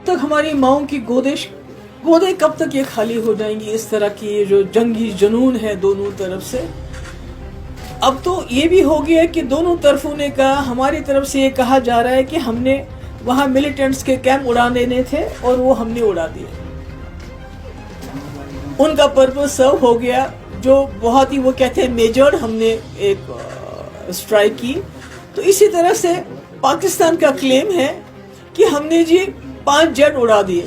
تک ہماری ماؤں کی گودیں کب تک یہ خالی ہو جائیں گی؟ اس طرح کی یہ جو جنگی جنون ہے دونوں طرف سے. اب تو یہ بھی ہو گیا کہ دونوں طرفوں نے کہا، ہماری طرف سے یہ کہا جا رہا ہے کہ ہم نے وہاں ملیٹنٹس کے کیمپ اڑا دینے تھے اور وہ ہم نے اڑا دیے. ان کا پرپس سرو ہو گیا. جو بہت ہی وہ کہتے ہیں میجرڈ ہم نے ایک اسٹرائک کی. تو اسی طرح سے پاکستان کا کلیم ہے کہ ہم نے جی 5 جیٹ اڑا دیے،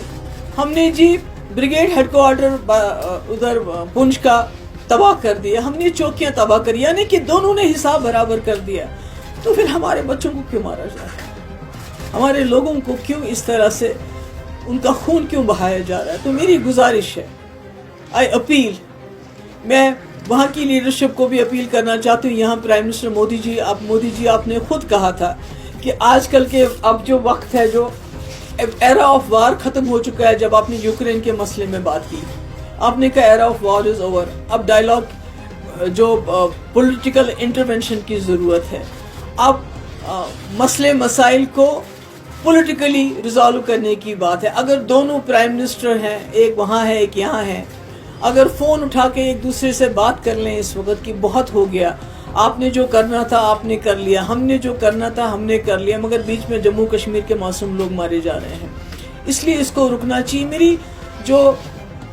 ہم نے جی بریگیڈ ہیڈ کوارٹر ادھر پنچ کا تباہ کر دیا، ہم نے چوکیاں تباہ کری، یعنی کہ دونوں نے حساب برابر کر دیا. تو پھر ہمارے بچوں کو کیوں مارا جا رہا ہے؟ ہمارے لوگوں کو کیوں اس طرح سے ان کا خون کیوں بہایا جا رہا ہے؟ تو میری گزارش ہے، آئی اپیل، میں وہاں کی لیڈرشپ کو بھی اپیل کرنا چاہتی ہوں. یہاں پرائم منسٹر مودی جی آپ نے خود کہا تھا کہ آج کل کے اب جو وقت ہے، جو ایرا آف وار ختم ہو چکا ہے. جب آپ نے یوکرین کے مسئلے میں بات کی، آپ نے کہا era of war is over. اب ڈائیلاگ جو پولیٹیکل انٹرونشن کی ضرورت ہے. اب مسئلے مسائل کو پولیٹیکلی ریزالو کرنے کی بات ہے. اگر دونوں پرائم منسٹر ہیں، ایک وہاں ہے ایک یہاں ہے، اگر فون اٹھا کے ایک دوسرے سے بات کر لیں اس وقت کی بہت ہو گیا. آپ نے جو کرنا تھا آپ نے کر لیا، ہم نے جو کرنا تھا ہم نے کر لیا، مگر بیچ میں جموں کشمیر کے معصوم لوگ مارے جا رہے ہیں. اس لیے اس کو رکنا چاہیے. میری جو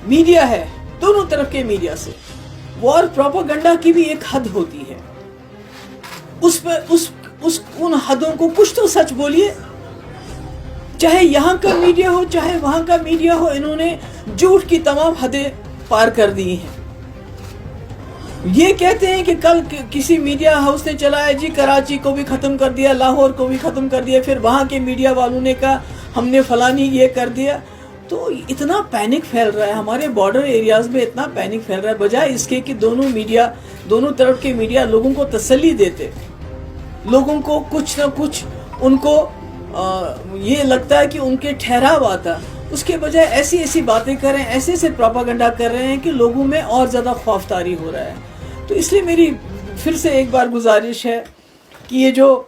میڈیا ہے، دونوں طرف کے میڈیا سے وار پروپیگنڈا کی بھی ایک حد ہوتی ہے. ان حدوں کو کچھ تو سچ بولیے. چاہے یہاں کا میڈیا ہو چاہے وہاں کا میڈیا ہو، انہوں نے جھوٹ کی تمام حدیں پار کر دی ہیں. یہ کہتے ہیں کہ کل کسی میڈیا ہاؤس نے چلایا جی کراچی کو بھی ختم کر دیا، لاہور کو بھی ختم کر دیا، پھر وہاں کے میڈیا والوں نے کہا ہم نے فلانی یہ کر دیا. تو اتنا پینک پھیل رہا ہے ہمارے بارڈر ایریاز میں، اتنا پینک پھیل رہا ہے، بجائے اس کے کہ دونوں طرف کے میڈیا لوگوں کو تسلی دیتے، لوگوں کو کچھ نہ کچھ ان کو یہ لگتا ہے کہ ان کے ٹھہراو آتا. اس کے بجائے ایسی باتیں کر رہے ہیں، ایسے پروپیگنڈا کر رہے ہیں کہ لوگوں میں اور زیادہ خوف طاری ہو رہا ہے. تو اس لیے میری پھر سے ایک بار گزارش ہے کہ یہ جو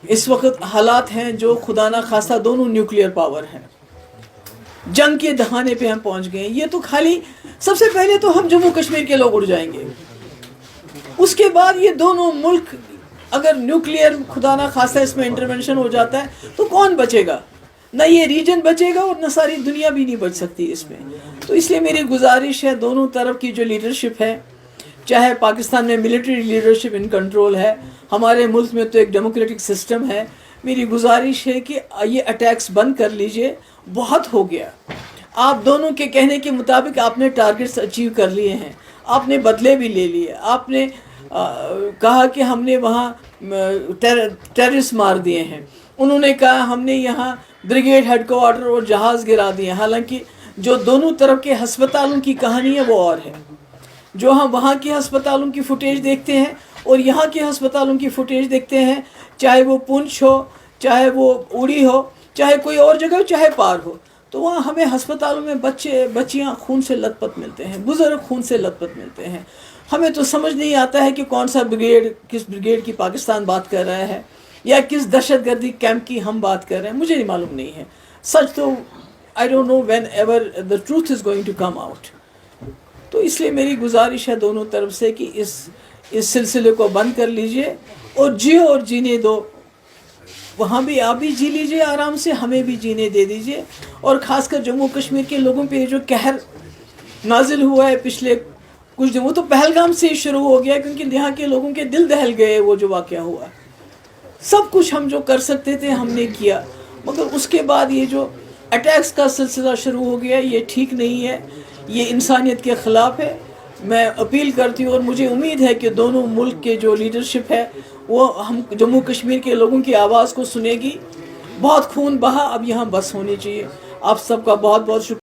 اس وقت حالات ہیں، جو خدا نہ خواستہ دونوں نیوکلیئر پاور ہیں، جنگ کے دہانے پہ ہم پہنچ گئے ہیں. یہ تو خالی سب سے پہلے تو ہم جموں کشمیر کے لوگ اڑ جائیں گے. اس کے بعد یہ دونوں ملک اگر نیوکلیئر خدا نہ خواستہ اس میں انٹرونشن ہو جاتا ہے تو کون بچے گا؟ نہ یہ ریجن بچے گا اور نہ ساری دنیا بھی نہیں بچ سکتی اس میں. تو اس لیے میری گزارش ہے، دونوں طرف کی جو لیڈرشپ ہے، چاہے پاکستان میں ملٹری لیڈرشپ ان کنٹرول ہے، ہمارے ملک میں تو ایک ڈیموکریٹک سسٹم ہے، میری گزارش ہے کہ یہ اٹیکس بند کر لیجئے. بہت ہو گیا. آپ دونوں کے کہنے کے مطابق آپ نے ٹارگٹس اچیو کر لیے ہیں، آپ نے بدلے بھی لے لیے. آپ نے کہا کہ ہم نے وہاں ٹیررسٹ مار دیے ہیں، انہوں نے کہا ہم نے یہاں بریگیڈ ہیڈ کوارٹر اور جہاز گرا دیے. حالانکہ جو دونوں طرف کے ہسپتالوں کی کہانی ہے وہ اور ہے. جو ہم وہاں کے ہسپتالوں کی فوٹیج دیکھتے ہیں اور یہاں کے ہسپتالوں کی فوٹیج دیکھتے ہیں، چاہے وہ پونچھ ہو، چاہے وہ اوڑی ہو، چاہے کوئی اور جگہ ہو، چاہے پار ہو، تو وہاں ہمیں ہسپتالوں میں بچیاں خون سے لت پت ملتے ہیں، بزرگ خون سے لت پت ملتے ہیں. ہمیں تو سمجھ نہیں آتا ہے کہ کون سا بریگیڈ، کس بریگیڈ کی پاکستان بات کر رہا ہے یا کس دہشت گردی کیمپ کی ہم بات کر رہے ہیں. مجھے نہیں معلوم نہیں ہے سچ تو. I don't know whenever the truth is going to come out. تو اس لیے میری گزارش ہے دونوں طرف سے کہ اس سلسلے کو بند کر لیجئے اور جیو اور جینے دو. وہاں بھی آپ بھی جی لیجئے آرام سے، ہمیں بھی جینے دے دیجئے. اور خاص کر جموں کشمیر کے لوگوں پہ جو قہر نازل ہوا ہے پچھلے کچھ دن، وہ تو پہلگام سے ہی شروع ہو گیا، کیونکہ یہاں کے لوگوں کے دل دہل گئے. وہ جو واقعہ ہوا، سب کچھ ہم جو کر سکتے تھے ہم نے کیا، مگر اس کے بعد یہ جو اٹیکس کا سلسلہ شروع ہو گیا، یہ ٹھیک نہیں ہے، یہ انسانیت کے خلاف ہے. میں اپیل کرتی ہوں اور مجھے امید ہے کہ دونوں ملک کے جو لیڈرشپ ہے وہ ہم جموں کشمیر کے لوگوں کی آواز کو سنے گی. بہت خون بہا، اب یہاں بس ہونی چاہیے. آپ سب کا بہت بہت شکریہ.